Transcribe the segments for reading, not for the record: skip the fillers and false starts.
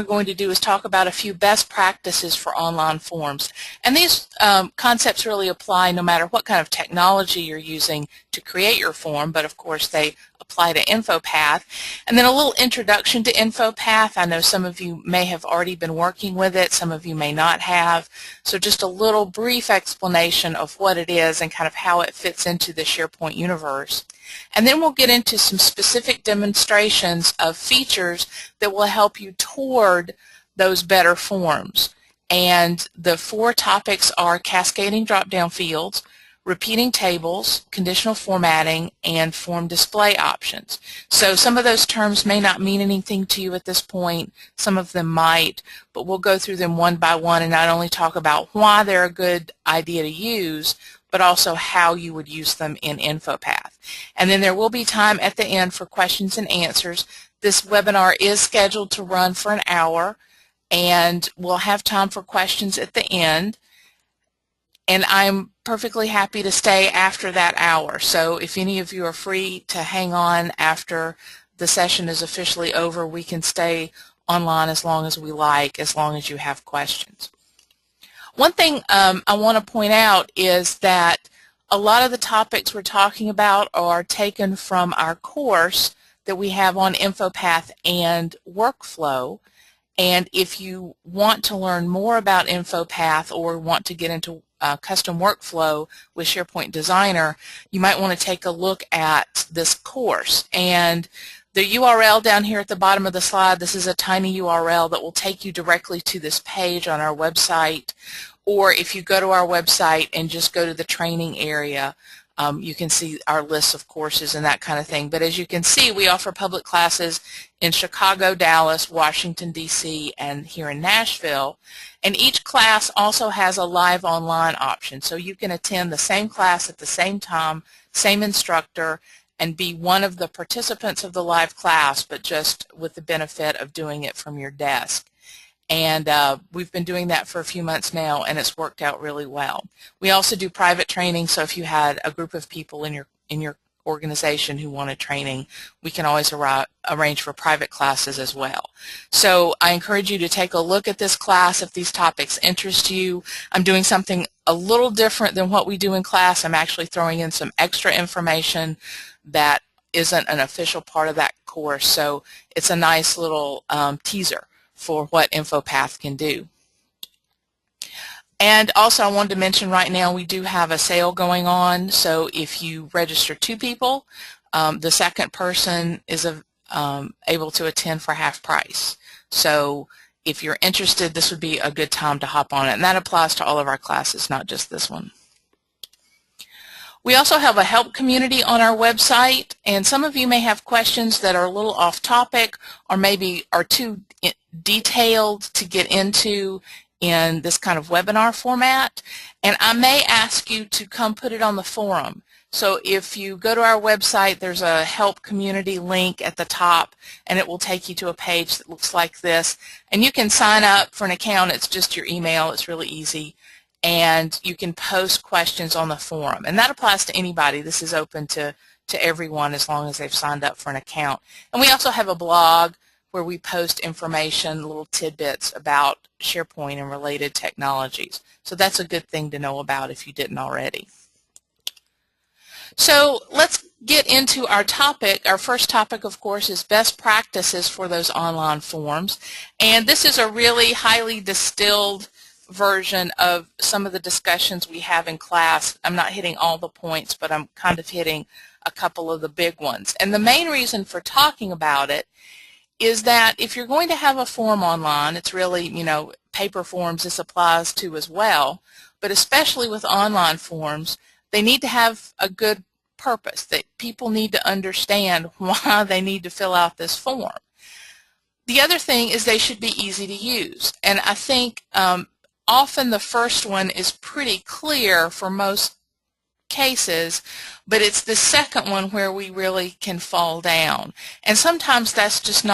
we're going to do is talk about a few best practices for online forms. And these concepts really apply no matter what kind of technology you're using to create your form, but of course they apply to InfoPath. And then a little introduction to InfoPath. I know some of you may have already been working with it, some of you may not have. So just a little brief explanation of what it is and kind of how it fits into the SharePoint universe. And then we'll get into some specific demonstrations of features that will help you toward those better forms. And the 4 topics are cascading drop-down fields, repeating tables, conditional formatting, and form display options. So some of those terms may not mean anything to you at this point, some of them might, but we'll go through them one by one and not only talk about why they're a good idea to use, but also how you would use them in InfoPath. And then there will be time at the end for questions and answers. This webinar is scheduled to run for an hour, and we'll have time for questions at the end. And I'm perfectly happy to stay after that hour. So if any of you are free to hang on after the session is officially over, we can stay online as long as we like, as long as you have questions. One thing I want to point out is that a lot of the topics we're talking about are taken from our course that we have on InfoPath and workflow. And if you want to learn more about InfoPath or want to get into custom workflow with SharePoint Designer, you might want to take a look at this course. And the URL down here at the bottom of the slide, this is a tiny URL that will take you directly to this page on our website. Or if you go to our website and just go to the training area, you can see our lists of courses and that kind of thing. But as you can see, we offer public classes in Chicago, Dallas, Washington, D.C., and here in Nashville. And each class also has a live online option. So you can attend the same class at the same time, same instructor, and be one of the participants of the live class, but just with the benefit of doing it from your desk. And we've been doing that for a few months now, and it's worked out really well. We also do private training, so if you had a group of people in your organization who wanted training, we can always arrange for private classes as well. So I encourage you to take a look at this class if these topics interest you. I'm doing something a little different than what we do in class. I'm actually throwing in some extra information that isn't an official part of that course, so it's a nice little teaser for what InfoPath can do. And also I wanted to mention right now we do have a sale going on, so if you register 2 people, the second person is able to attend for half price. So if you're interested, this would be a good time to hop on it, and that applies to all of our classes, not just this one. We also have a help community on our website, and some of you may have questions that are a little off topic or maybe are too detailed to get into in this kind of webinar format, and I may ask you to come put it on the forum. So if you go to our website, there's a help community link at the top, and it will take you to a page that looks like this, and you can sign up for an account. It's just your email. It's really easy. And you can post questions on the forum. And that applies to anybody. This is open to everyone as long as they've signed up for an account. And we also have a blog where we post information, little tidbits about SharePoint and related technologies. So that's a good thing to know about if you didn't already. So let's get into our topic. Our first topic, of course, is best practices for those online forms. And this is a really highly distilled version of some of the discussions we have in class. I'm not hitting all the points, but I'm kind of hitting a couple of the big ones. And the main reason for talking about it is that if you're going to have a form online, it's really, paper forms this applies to as well, but especially with online forms, they need to have a good purpose, that people need to understand why they need to fill out this form. The other thing is they should be easy to use, and I think often the first one is pretty clear for most cases, but it's the second one where we really can fall down. And sometimes that's just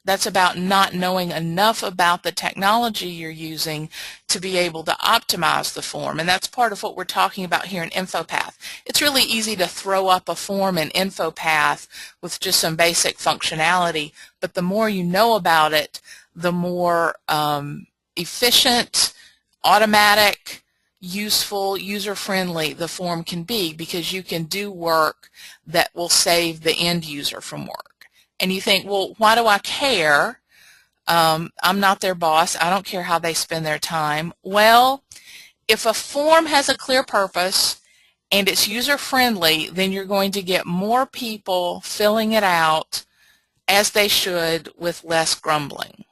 that's about not knowing enough about the technology you're using to be able to optimize the form. And that's part of what we're talking about here in InfoPath. It's really easy to throw up a form in InfoPath with just some basic functionality, but the more you know about it, the more efficient, automatic, useful, user-friendly the form can be, because you can do work that will save the end user from work. And you think, well, why do I care? I'm not their boss. I don't care how they spend their time. Well, if a form has a clear purpose and it's user-friendly, then you're going to get more people filling it out as they should with less grumbling.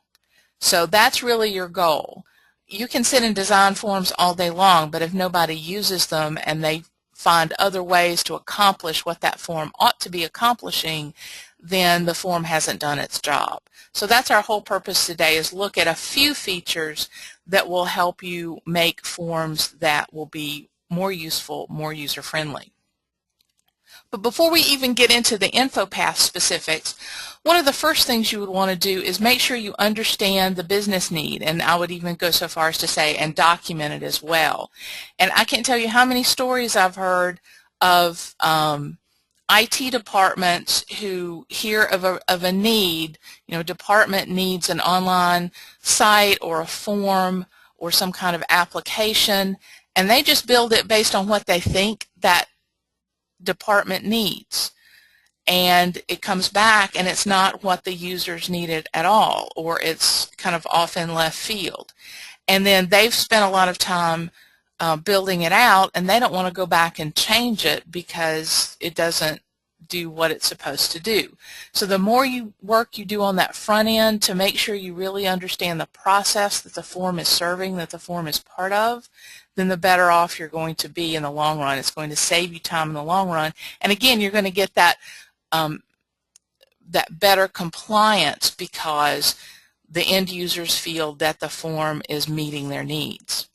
So that's really your goal. You can sit and design forms all day long, but if nobody uses them and they find other ways to accomplish what that form ought to be accomplishing, then the form hasn't done its job. So that's our whole purpose today, is look at a few features that will help you make forms that will be more useful, more user-friendly. But before we even get into the InfoPath specifics, one of the first things you would want to do is make sure you understand the business need, and I would even go so far as to say, and document it as well. And I can't tell you how many stories I've heard of IT departments who hear of a need, department needs an online site or a form or some kind of application, and they just build it based on what they think that department needs. And it comes back and it's not what the users needed at all, or it's kind of off in left field. And then they've spent a lot of time building it out, and they don't want to go back and change it because it doesn't do what it's supposed to do. So the more work you do on that front end to make sure you really understand the process that the form is serving, that the form is part of, then the better off you're going to be in the long run. It's going to save you time in the long run. And again, you're going to get that that better compliance because the end users feel that the form is meeting their needs.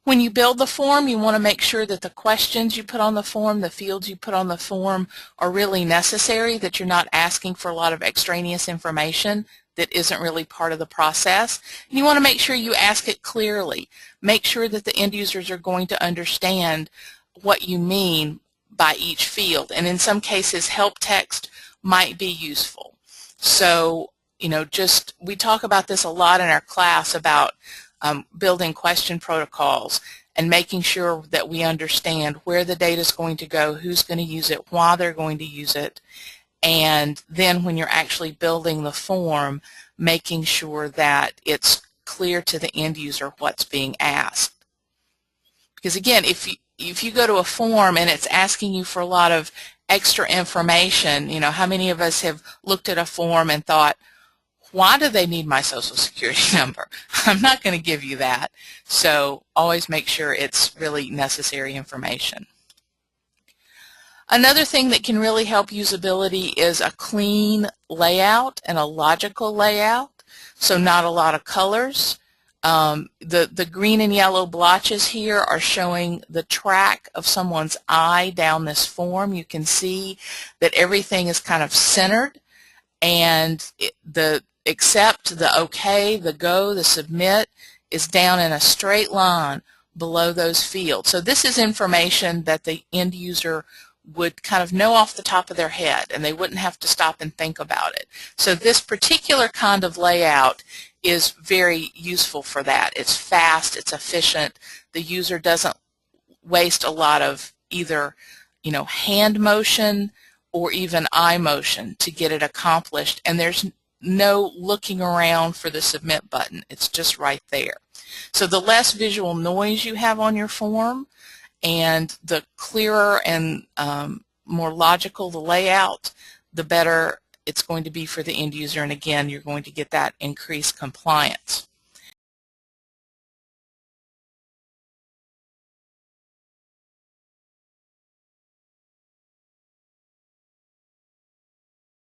When you build the form, you want to make sure that the questions you put on the form, the fields you put on the form, are really necessary, that you're not asking for a lot of extraneous information that isn't really part of the process. And you want to make sure you ask it clearly. Make sure that the end users are going to understand what you mean by each field. And in some cases, help text might be useful. So, we talk about this a lot in our class about building question protocols and making sure that we understand where the data is going to go, who's going to use it, why they're going to use it, and then when you're actually building the form, making sure that it's clear to the end user what's being asked. Because again, if you go to a form and it's asking you for a lot of extra information, how many of us have looked at a form and thought, why do they need my social security number? I'm not going to give you that. So always make sure it's really necessary information. Another thing that can really help usability is a clean layout and a logical layout. So not a lot of colors. The green and yellow blotches here are showing the track of someone's eye down this form. You can see that everything is kind of centered, and the accept, the OK, the go, the submit is down in a straight line below those fields. So this is information that the end user would kind of know off the top of their head, and they wouldn't have to stop and think about it. So this particular kind of layout is very useful for that. It's fast, it's efficient, the user doesn't waste a lot of either hand motion or even eye motion to get it accomplished, and there's no looking around for the submit button. It's just right there. So the less visual noise you have on your form and the clearer and more logical the layout, the better it's going to be for the end user, and again, you're going to get that increased compliance.